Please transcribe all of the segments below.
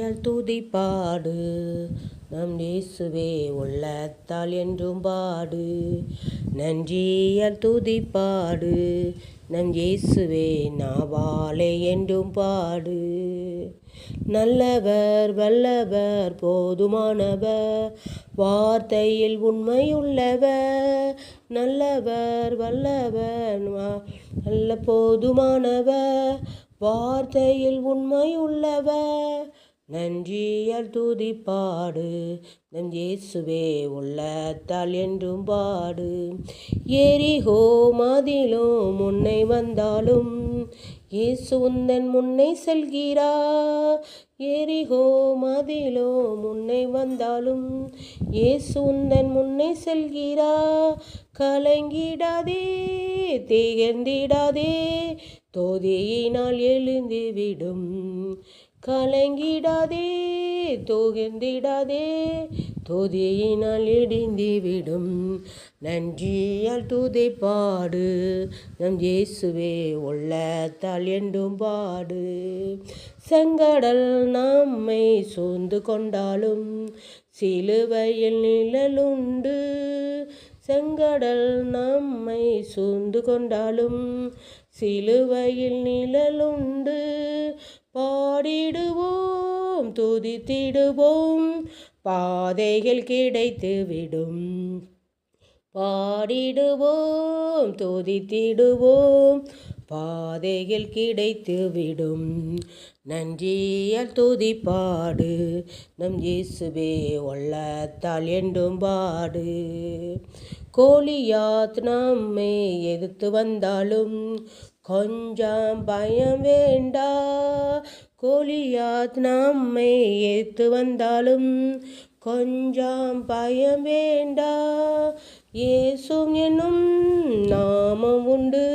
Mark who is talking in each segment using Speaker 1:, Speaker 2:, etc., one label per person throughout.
Speaker 1: நன்றியால் துதிப்பாடு நம் இயேசுவே உள்ளத்தால் என்றும் பாடு. நன்றியால் துதிப்பாடு நம் இயேசுவே நாவாலே என்றும் பாடு. நல்லவர் வல்லவர் போதுமானவர் வார்த்தையில் உண்மையுள்ளவர். நல்லவர் வல்லவர் நல்ல போதுமானவர் வார்த்தையில் உண்மையுள்ளவர். நன்றியால் துதிப்பாடு நம் இயேசுவே உள்ளத்தால் என்றும் பாடு. எரிகோ மதிலும் முன்னை வந்தாலும் இயேசு உந்தன் முன்னை செல்கிறார். எரிகோ மதிலும் முன்னை வந்தாலும் இயேசு உந்தன் முன்னை செல்கிறார். கலங்கிடாதே திகழ்ந்திடாதே தோதியினால் எழுந்துவிடும். கலங்கிடாதே தோகிழ்ந்திடாதே தோதியினால் இடிந்துவிடும். நன்றியால் துதிப்பாடு நம் இயேசுவே உள்ளத்தால் என்றும் பாடு. செங்கடல் நம்மை சூழ்ந்து கொண்டாலும் சிலுவையில் நிழலுண்டு. செங்கடல் நம்மை சூழ்ந்து கொண்டாலும் சிலுவையில் நிழலுண்டு. பாடிடுவோம் துதித்திடுவோம் பாதைகள் கிடைத்துவிடும். பாடிடுவோம் துதித்திடுவோம் பாதைகள் கிடைத்துவிடும். நன்றியால் துதிப்பாடு நம் இயேசுவே உள்ளத்தால் என்றும் பாடு. கோலியாத் நம்மை எதிர்த்து வந்தாலும் கொஞ்சம் பயம் வேண்டா. கோலியாத் நம்மை எதிர்த்து வந்தாலும் கொஞ்சம் பயம் வேண்டா. இயேசு என்னும் நாமம் உண்டு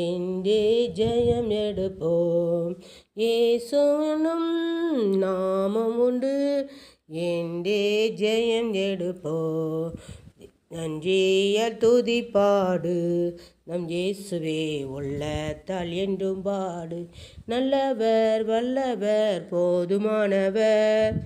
Speaker 1: என்றே ஜெயம் எடுப்போம். இயேசு என்னும் நாமம் உண்டு என்றே ஜெயம் எடுப்போம். நன்றியால் துதிப்பாடு நம் இயேசுவே உள்ளத்தால் என்றும் பாடு. நல்லவர் வல்லவர் போதுமானவர்